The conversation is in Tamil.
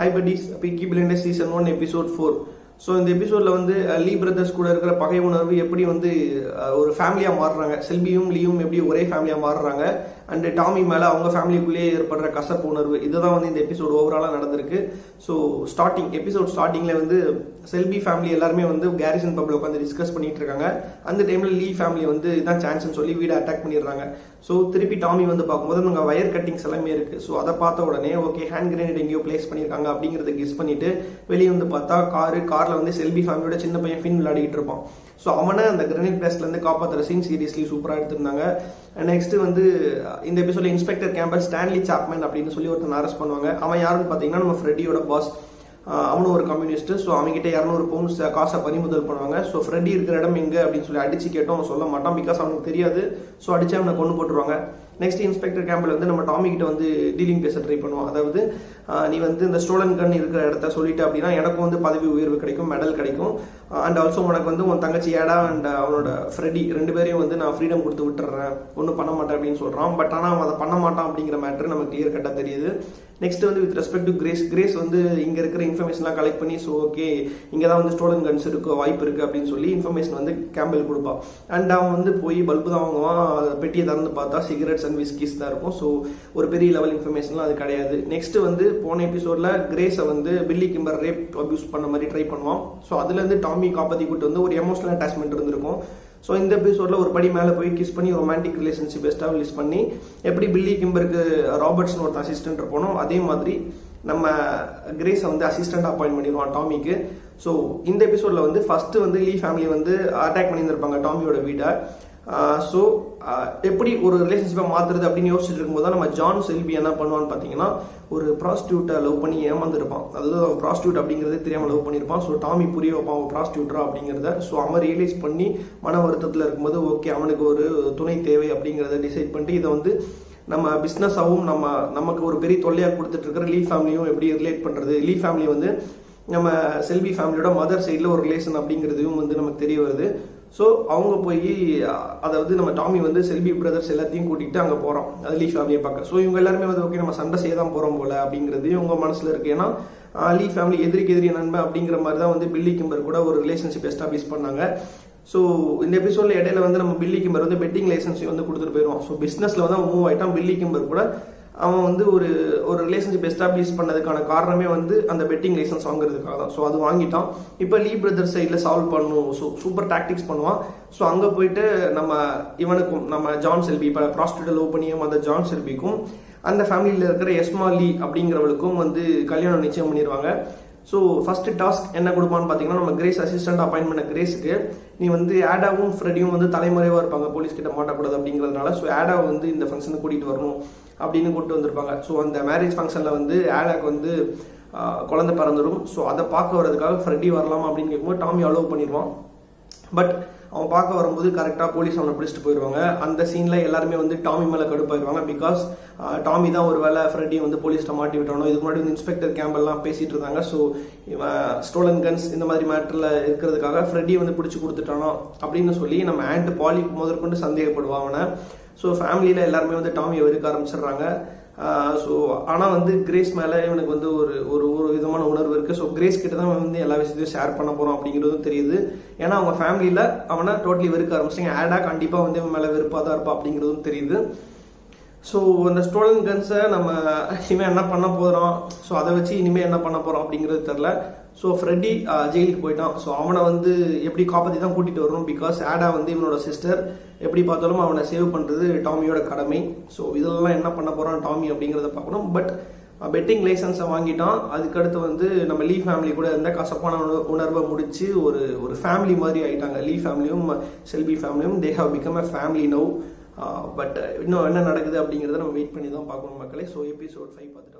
Hi buddies, Peaky Blinders season 1 episode 4. So இந்த எபிசோடில் வந்து லீ பிரதர்ஸ் கூட இருக்கிற பகை உணர்வு எப்படி வந்து ஒரு ஃபேமிலியாக மாறுறாங்க, செல்பியும் லீயும் எப்படி ஒரே ஃபேமிலியாக மாறுறாங்க, அண்ட் டாமி மேலே அவங்க ஃபேமிலிக்குள்ளேயே ஏற்படுற கசப்பு உணர்வு, இதுதான் வந்து இந்த எபிசோட் ஓவராலாக நடந்திருக்கு. ஸோ எபிசோட் ஸ்டார்டிங்கில் வந்து செல்பி ஃபேமிலி எல்லாருமே வந்து கேரிசன் பப்ல உட்காந்து டிஸ்கஸ் பண்ணிட்டு இருக்காங்க. அந்த டைமில் லீ ஃபேமிலி வந்து இதான் சான்ஸ்னு சொல்லி வீடை அட்டாக் பண்ணிடுறாங்க. ஸோ திருப்பி டாமி வந்து பார்க்கும்போது அங்கே வயர் கட்டிங்ஸ் எல்லாமே இருக்குது. ஸோ அதை பார்த்த உடனே ஓகே ஹேண்ட் கிரேனேட் எங்கேயோ பிளேஸ் பண்ணியிருக்காங்க அப்படிங்கிறத கெஸ் பண்ணிட்டு வெளியே வந்து பார்த்தா காரில் வந்து செல்பி ஃபேமிலியோட சின்ன பையன் ஃபின் விளையாடிட்டு இருப்பான். ஸோ அவனை அந்த கிரேனேட் பிளேஸ்லேருந்து காப்பாற்றுற சீன் சீரியஸ்லி சூப்பராக எடுத்திருந்தாங்க. நெக்ஸ்ட் வந்து இந்த எபிசோட இன்ஸ்பெக்டர் கேம்பல் ஸ்டான்லி சாப்மேன் அப்படின்னு சொல்லி ஒருத்தன் அரெஸ்ட் பண்ணுவாங்க. அவன் யாருன்னு பார்த்தீங்கன்னா நம்ம ஃப்ரெட்டியோட பாஸ். அவனும் ஒரு கம்யூனிஸ்ட். ஸோ அவங்ககிட்ட 200 பவுண்ட்ஸ் காசை பறிமுதல் பண்ணுவாங்க. ஸோ ஃப்ரெட்டி இருக்கிற இடம் எங்கே அப்படின்னு சொல்லி அடிச்சு கேட்டோம், அவன் சொல்ல மாட்டான், பிகாஸ் அவனுக்கு தெரியாது. ஸோ அடிச்சு அவனை கொண்டு போட்டுருவாங்க. நெக்ஸ்ட் இன்ஸ்பெக்டர் கேம்பில் வந்து நம்ம டாமி கிட்ட வந்து டீலிங் பேச ட்ரை பண்ணுவோம். அதாவது நீ வந்து இந்த ஸ்டோலன் கன் இருக்கிற இடத்த சொல்லிட்டு அப்படின்னா எனக்கும் வந்து பதவி உயர்வு கிடைக்கும், மெடல் கிடைக்கும், அண்ட் ஆல்சோ உனக்கு வந்து உன் தங்கச்சி ஏடா அண்ட் அவனோட ஃப்ரெடி 2 பேரையும் வந்து நான் ஃப்ரீடம் கொடுத்து விட்டுறேன், ஒன்றும் பண்ண மாட்டேன் அப்படின்னு சொல்கிறான். பட் ஆனால் அவன் அதை பண்ண மாட்டான் அப்படிங்கிற மேட்ரு நமக்கு கிளியர் கட்டாக தெரியுது. நெக்ஸ்ட் வந்து வித் ரெஸ்பெக்ட் டு கிரேஸ் வந்து இங்கே இருக்கிற இன்ஃபர்மேஷன்லாம் கலெக்ட் பண்ணி ஸோ ஓகே இங்கே தான் வந்து ஸ்டோலன் கன்ஸ் இருக்கு, வாய்ப்பு இருக்குது அப்படின்னு சொல்லி இன்ஃபர்மேஷன் வந்து கேம்பில் கொடுப்பான். அண்ட் அவன் வந்து போய் பல்பு தான் வாங்குவான். பெட்டியை திறந்து பார்த்தா சிகரெட்ஸ் அண்ட் விஸ்கிஸ் தான் இருக்கும். ஸோ ஒரு பெரிய லெவல் இன்ஃபர்மேஷன்லாம் அது கிடையாது. நெக்ஸ்ட் வந்து போன எபிசோட்ல கிரேஸை வந்து பில்லி கிம்பர் ரேப் அபியூஸ் பண்ண மாதிரி ட்ரை பண்ணுவான். ஸோ அதுலேருந்து டாமி காப்பாற்றி கூட்டு வந்து ஒரு எமோஷனல் அட்டாச்மெண்ட் இருந்திருக்கும். ஸோ இந்த எபிசோட்ல ஒரு படி மேலே போய் கிஸ் பண்ணி ரொமான்டிக் ரிலேஷன்ஷிப் எஸ்டாப்ளிஷ் பண்ணி எப்படி பில்லி கிம்பருக்கு ராபர்ட்ஸ்னு ஒரு அசிஸ்டன்ட் இருப்போனோ அதே மாதிரி நம்ம கிரேஸை வந்து அசிஸ்டன்ட் அப்பாயிண்ட் பண்ணிடுவான் டாமிக்கு. ஸோ இந்த எபிசோட்ல வந்து ஃபர்ஸ்ட் வந்து லீ ஃபேமிலி வந்து அட்டாக் பண்ணியிருந்திருப்பாங்க டாமியோட வீட்டை. ஸோ எப்படி ஒரு ரிலேஷன்ஷிப்பை மாற்றுறது அப்படின்னு யோசிச்சுட்டு இருக்கும்போது தான் நம்ம ஜான் செல்பி என்ன பண்ணுவான்னு பார்த்தீங்கன்னா ஒரு ப்ராஸ்டியூட்டை லவ் பண்ணி ஏமாந்துருப்பான். அதாவது ப்ராஸ்டியூட் அப்படிங்கிறது தெரியாமல் லவ் பண்ணியிருப்பான். ஸோ டாமி புரிய வைப்பான் அவன் ப்ராஸ்டியூட்டரா அப்படிங்கிறத. ஸோ அவன் ரியலைஸ் பண்ணி மன வருத்தத்தில் இருக்கும்போது ஓகே அவனுக்கு ஒரு துணை தேவை அப்படிங்கிறத டிசைட் பண்ணிட்டு இதை வந்து நம்ம பிஸ்னஸாகவும் நமக்கு ஒரு பெரிய தொல்லையாக கொடுத்துட்டு இருக்கிற லீ ஃபேமிலியும் எப்படி ரிலேட் பண்ணுறது, லீ ஃபேமிலி வந்து நம்ம செல்வி ஃபேமிலியோட மதர் சைடில் ஒரு ரிலேஷன் அப்படிங்கிறதையும் வந்து நமக்கு தெரிய வருது. ஸோ அவங்க போய் அதாவது நம்ம டாமி வந்து செல்வி பிரதர்ஸ் எல்லாத்தையும் கூட்டிகிட்டு அங்கே போகிறோம், அது லீ ஃபேமிலியை பார்க்க. ஸோ இவங்க எல்லாருமே வந்து ஓகே நம்ம சண்டை செய்ய தான் போகிறோம் போல அப்படிங்கிறது இவங்க மனசில் இருக்குது. ஏன்னா லீ ஃபேமிலி எதிரி நண்பன் அப்படிங்கிற மாதிரி தான் வந்து பில்லி கிம்பர் கூட ஒரு ரிலேஷன்ஷிப் எஸ்டாப்ளிஷ் பண்ணாங்க. ஸோ இந்த எபிசோட்ல இடையில வந்து நம்ம பில்லி கிம்பர் வந்து பெட்டிங் லைசன்ஸையும் வந்து கொடுத்துட்டு போயிடுவான். ஸோ பிஸ்னஸில் வந்து அவன் மூவ் ஆகிட்டான். பில்லி கிம்பர் கூட அவன் வந்து ஒரு ரிலேஷன்ஷிப் எஸ்டாப்ளிஷ் பண்ணதுக்கான காரணமே வந்து அந்த பெட்டிங் லைசன்ஸ் வாங்குறதுக்காக தான். ஸோ அது வாங்கிட்டான். இப்போ லீ பிரதர் சைடில் சால்வ் பண்ணும். ஸோ சூப்பர் டாக்டிக்ஸ் பண்ணுவான். ஸோ அங்கே போயிட்டு இவனுக்கும் நம்ம ஜான் செல்பி இப்போ ப்ராஸ்டியூட்டை லவ் பண்ணியும் அந்த ஜான் செல்பிக்கும் அந்த ஃபேமிலியில் இருக்கிற எஸ்மா லீ அப்படிங்கிறவளுக்கும் வந்து கல்யாணம் நிச்சயம் பண்ணிடுவாங்க. ஸோ ஃபர்ஸ்ட் டாஸ்க் என்ன கொடுப்பான்னு பார்த்தீங்கன்னா நம்ம கிரேஸ் அசிஸ்டன்ட் அப்பாயின்ட் பண்ண கிரேஸுக்கு நீ வந்து ஆடாவும் ஃப்ரெடியும் வந்து தலைமறைவாக இருப்பாங்க, போலீஸ் கிட்ட மாட்டக்கூடாது அப்படிங்கிறதுனால. ஸோ ஆடாவை வந்து இந்த ஃபங்க்ஷனுக்கு கூட்டிகிட்டு வரணும் அப்படின்னு கூப்பிட்டு வந்திருப்பாங்க. ஸோ அந்த மேரேஜ் ஃபங்க்ஷனில் வந்து ஆடாக்கு வந்து குழந்தை பிறந்துடும். ஸோ அதை பார்க்க வரதுக்காக ஃப்ரெடி வரலாமா அப்படின்னு கேட்கும்போது டாமி அலோவ் பண்ணிடுவான். பட் அவன் பார்க்க வரும்போது கரெக்டாக போலீஸ் அவனை பிடிச்சிட்டு போயிடுவாங்க. அந்த சீனில் எல்லாருமே வந்து டாமி மேலே கடுப்பாயிருவாங்க. பிகாஸ் டாமி தான் ஒரு வேலை ஃப்ரெட்டி வந்து போலீஸ்ட்டை மாட்டி விட்டானோ. இதுக்கு முன்னாடி வந்து இன்ஸ்பெக்டர் கேம்பெல்லாம் பேசிட்டு இருந்தாங்க. ஸோ ஸ்டோலன் கன்ஸ் இந்த மாதிரி மேட்டரில் இருக்கிறதுக்காக ஃப்ரெட்டியை வந்து பிடிச்சி கொடுத்துட்டானோ அப்படின்னு சொல்லி நம்ம ஆண்ட் பாலி முதற்கொண்டு சந்தேகப்படுவான் அவனை. ஸோ ஃபேமிலியில் எல்லாருமே வந்து டாமியை வெறுக்க ஆரம்பிச்சிடுறாங்க. ஸோ ஆனால் வந்து கிரேஸ் மேலே இவனுக்கு வந்து ஒரு விதமான உணர்வு இருக்குது. ஸோ கிரேஸ் கிட்ட தான் வந்து எல்லா விஷயத்தையும் ஷேர் பண்ண போகிறோம் அப்படிங்கிறதும் தெரியுது. ஏன்னா அவங்க ஃபேமிலியில் அவனை டோட்டலி வெறுக்க ஆரம்பிச்சிட்டாங்க. ஆடா கண்டிப்பாக வந்து இவன் மேலே வெறுப்பாக தான் இருப்பா அப்படிங்கிறதும் தெரியுது. ஸோ அந்த ஸ்டோலன் கன்ஸை நம்ம இனிமேல் என்ன பண்ண போகிறோம், ஸோ அதை வச்சு இனிமேல் என்ன பண்ண போகிறோம் அப்படிங்கிறது தெரில. ஸோ ஃப்ரெட்டி ஜெயிலுக்கு போயிட்டான். ஸோ அவனை வந்து எப்படி காப்பாற்றி தான் கூட்டிகிட்டு வரணும். பிகாஸ் ஆடா வந்து இவனோட சிஸ்டர், எப்படி பார்த்தாலும் அவனை சேவ் பண்ணுறது டாமியோட கடமை. ஸோ இதெல்லாம் என்ன பண்ண போகிறான் டாமி அப்படிங்கிறத பார்க்கணும். பட் பெட்டிங் லைசன்ஸை வாங்கிட்டான். அதுக்கடுத்து வந்து நம்ம லீ ஃபேமிலி கூட இருந்த கசப்பான உணர்வை முடிச்சு ஒரு ஃபேமிலி மாதிரி ஆகிட்டாங்க. லீ ஃபேமிலியும் செல்பி ஃபேமிலியும் they have become a family now. But இன்னும் என்ன நடக்குது அப்படிங்கிறத நம்ம வெயிட் பண்ணி தான் பார்க்கணும் மக்களே. ஸோ எபிசோட் 5 பார்த்துட்டு